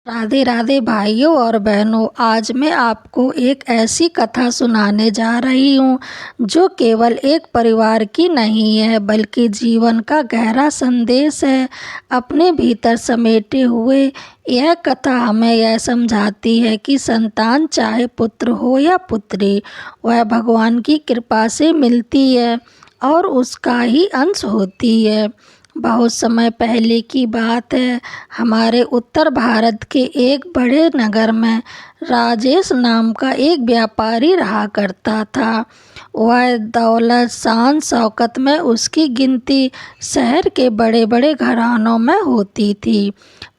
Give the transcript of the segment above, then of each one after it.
राधे राधे भाइयों और बहनों। आज मैं आपको एक ऐसी कथा सुनाने जा रही हूँ जो केवल एक परिवार की नहीं है बल्कि जीवन का गहरा संदेश है अपने भीतर समेटे हुए। यह कथा हमें यह समझाती है कि संतान चाहे पुत्र हो या पुत्री, वह भगवान की कृपा से मिलती है और उसका ही अंश होती है। बहुत समय पहले की बात है। हमारे उत्तर भारत के एक बड़े नगर में राजेश नाम का एक व्यापारी रहा करता था। वह दौलत शान शौकत में उसकी गिनती शहर के बड़े बड़े घरानों में होती थी,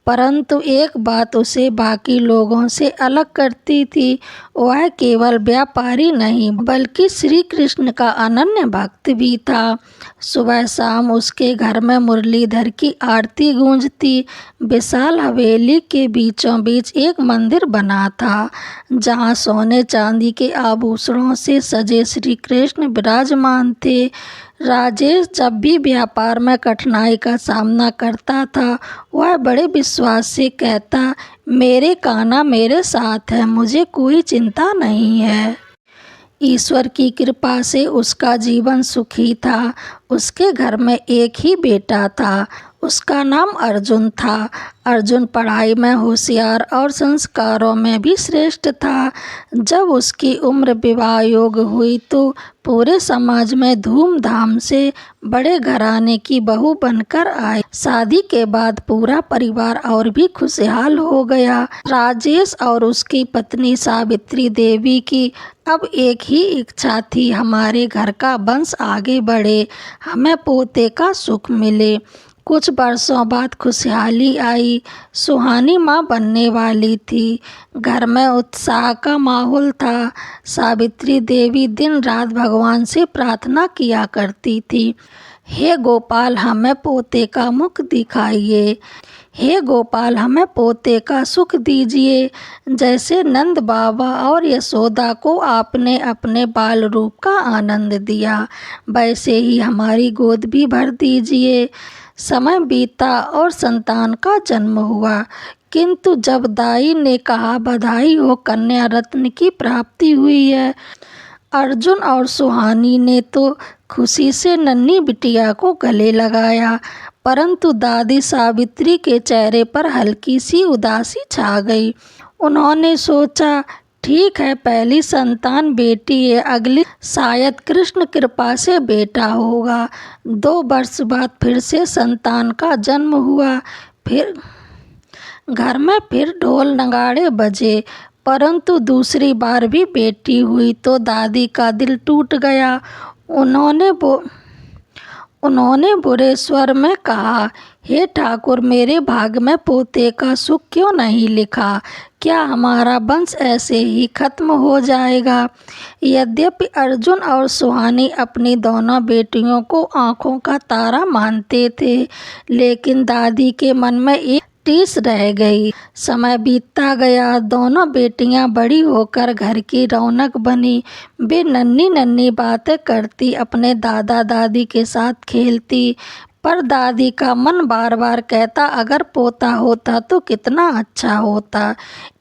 परंतु एक बात उसे बाकी लोगों से अलग करती थी। वह केवल व्यापारी नहीं बल्कि श्री कृष्ण का अनन्य भक्त भी था। सुबह शाम उसके घर में मुरलीधर की आरती गूंजती। विशाल हवेली के बीचों बीच एक मंदिर बना था जहाँ सोने चांदी के आभूषणों से सजे श्री कृष्ण विराजमान थे। राजेश जब भी व्यापार में कठिनाई का सामना करता था, वह बड़े विश्वास से कहता, मेरे कान्हा मेरे साथ है, मुझे कोई चिंता नहीं है। ईश्वर की कृपा से उसका जीवन सुखी था। उसके घर में एक ही बेटा था, उसका नाम अर्जुन था। अर्जुन पढ़ाई में होशियार और संस्कारों में भी श्रेष्ठ था। जब उसकी उम्र विवाह योग्य हुई तो पूरे समाज में धूमधाम से बड़े घराने की बहू बनकर आई। शादी के बाद पूरा परिवार और भी खुशहाल हो गया। राजेश और उसकी पत्नी सावित्री देवी की अब एक ही इच्छा थी, हमारे घर का वंश आगे बढ़े, हमें पोते का सुख मिले। कुछ वर्षों बाद खुशहाली आई। सुहानी माँ बनने वाली थी। घर में उत्साह का माहौल था। सावित्री देवी दिन रात भगवान से प्रार्थना किया करती थी, हे गोपाल हमें पोते का मुख दिखाइए, हे गोपाल हमें पोते का सुख दीजिए। जैसे नंद बाबा और यशोदा को आपने अपने बाल रूप का आनंद दिया, वैसे ही हमारी गोद भी भर दीजिए। समय बीता और संतान का जन्म हुआ, किंतु जब दाई ने कहा बधाई हो कन्या रत्न की प्राप्ति हुई है, अर्जुन और सुहानी ने तो खुशी से नन्ही बिटिया को गले लगाया, परंतु दादी सावित्री के चेहरे पर हल्की सी उदासी छा गई। उन्होंने सोचा, ठीक है पहली संतान बेटी है, अगली शायद कृष्ण कृपा से बेटा होगा। 2 वर्ष बाद फिर से संतान का जन्म हुआ। फिर घर में फिर ढोल नगाड़े बजे, परंतु दूसरी बार भी बेटी हुई तो दादी का दिल टूट गया। उन्होंने बुरे स्वर में कहा, हे ठाकुर मेरे भाग्य में पोते का सुख क्यों नहीं लिखा? क्या हमारा वंश ऐसे ही खत्म हो जाएगा? यद्यपि अर्जुन और सुहानी अपनी दोनों बेटियों को आंखों का तारा मानते थे, लेकिन दादी के मन में एक टीस रह गई। समय बीतता गया। दोनों बेटियां बड़ी होकर घर की रौनक बनी। वे नन्ही नन्ही बातें करती, अपने दादा दादी के साथ खेलती, पर दादी का मन बार बार कहता, अगर पोता होता तो कितना अच्छा होता।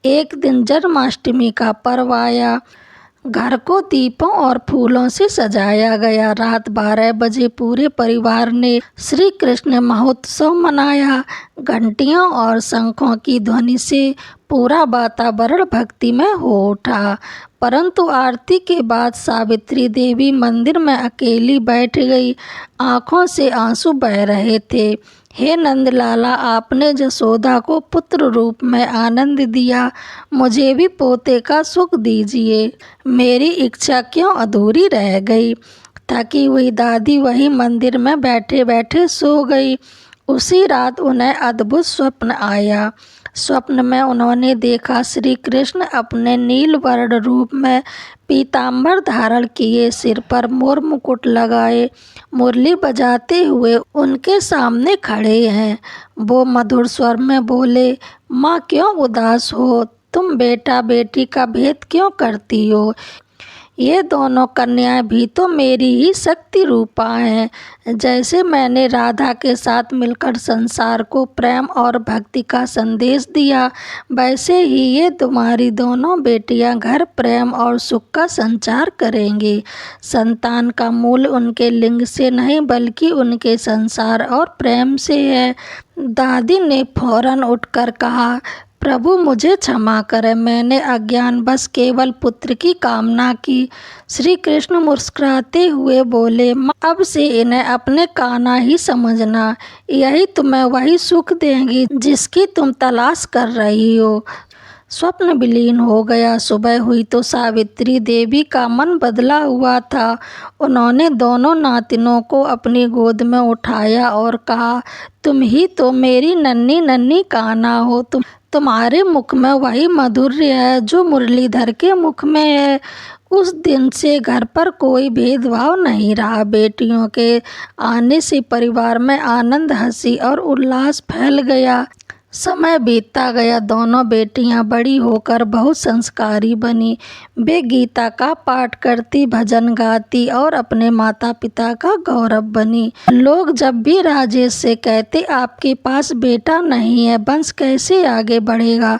एक दिन जन्माष्टमी का पर्व आया। घर को दीपों और फूलों से सजाया गया। रात 12 बजे पूरे परिवार ने श्री कृष्ण महोत्सव मनाया। घंटियों और शंखों की ध्वनि से पूरा वातावरण भक्तिमय हो उठा। परंतु आरती के बाद सावित्री देवी मंदिर में अकेली बैठ गई। आंखों से आंसू बह रहे थे। हे नंदलाला, आपने जसोदा को पुत्र रूप में आनंद दिया, मुझे भी पोते का सुख दीजिए। मेरी इच्छा क्यों अधूरी रह गई? थकी हुई दादी वही मंदिर में बैठे बैठे सो गई। उसी रात उन्हें अद्भुत स्वप्न आया। स्वप्न में उन्होंने देखा श्री कृष्ण अपने नील वर्ण रूप में पीताम्बर धारण किए, सिर पर मोर मुकुट लगाए, मुरली बजाते हुए उनके सामने खड़े हैं। वो मधुर स्वर में बोले, माँ क्यों उदास हो? तुम बेटा बेटी का भेद क्यों करती हो? ये दोनों कन्याएं भी तो मेरी ही शक्ति रूपा हैं। जैसे मैंने राधा के साथ मिलकर संसार को प्रेम और भक्ति का संदेश दिया, वैसे ही ये तुम्हारी दोनों बेटियां घर प्रेम और सुख का संचार करेंगी। संतान का मूल उनके लिंग से नहीं बल्कि उनके संसार और प्रेम से है। दादी ने फौरन उठकर कहा, प्रभु मुझे क्षमा करें, मैंने अज्ञानवश केवल पुत्र की कामना की। श्री कृष्ण मुस्कुराते हुए बोले, माँ अब से इन्हें अपने कान्हा ही समझना, यही तुम्हें वही सुख देंगी जिसकी तुम तलाश कर रही हो। स्वप्न विलीन हो गया। सुबह हुई तो सावित्री देवी का मन बदला हुआ था। उन्होंने दोनों नातिनों को अपनी गोद में उठाया और कहा, तुम ही तो मेरी नन्ही नन्ही कान्हा हो। तुम्हारे मुख में वही माधुर्य है जो मुरलीधर के मुख में है। उस दिन से घर पर कोई भेदभाव नहीं रहा। बेटियों के आने से परिवार में आनंद, हंसी और उल्लास फैल गया। समय बीतता गया। दोनों बेटियां बड़ी होकर बहुत संस्कारी बनी। वे गीता का पाठ करती, भजन गाती और अपने माता पिता का गौरव बनी। लोग जब भी राजेश से कहते, आपके पास बेटा नहीं है, वंश कैसे आगे बढ़ेगा,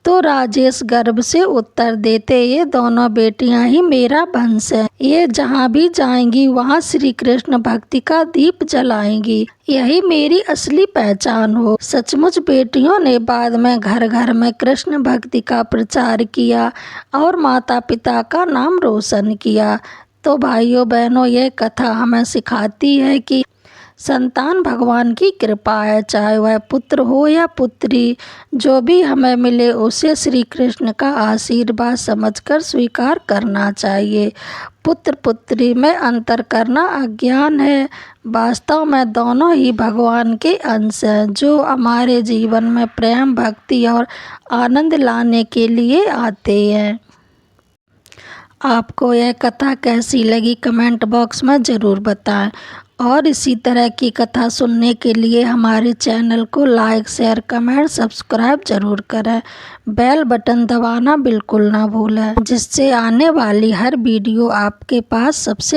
तो राजेश गर्व से उत्तर देते, ये दोनों बेटियां ही मेरा वंश है। ये जहाँ भी जाएंगी वहाँ श्री कृष्ण भक्ति का दीप जलाएंगी, यही मेरी असली पहचान हो। सचमुच बेटियों ने बाद में घर घर में कृष्ण भक्ति का प्रचार किया और माता पिता का नाम रोशन किया। तो भाइयों बहनों, ये कथा हमें सिखाती है कि संतान भगवान की कृपा है, चाहे वह पुत्र हो या पुत्री, जो भी हमें मिले उसे श्री कृष्ण का आशीर्वाद समझकर स्वीकार करना चाहिए। पुत्र पुत्री में अंतर करना अज्ञान है। वास्तव में दोनों ही भगवान के अंश हैं, जो हमारे जीवन में प्रेम, भक्ति और आनंद लाने के लिए आते हैं। आपको यह कथा कैसी लगी कमेंट बॉक्स में ज़रूर बताएं और इसी तरह की कथा सुनने के लिए हमारे चैनल को लाइक, शेयर, कमेंट, सब्सक्राइब ज़रूर करें। बेल बटन दबाना बिल्कुल ना भूलें, जिससे आने वाली हर वीडियो आपके पास सबसे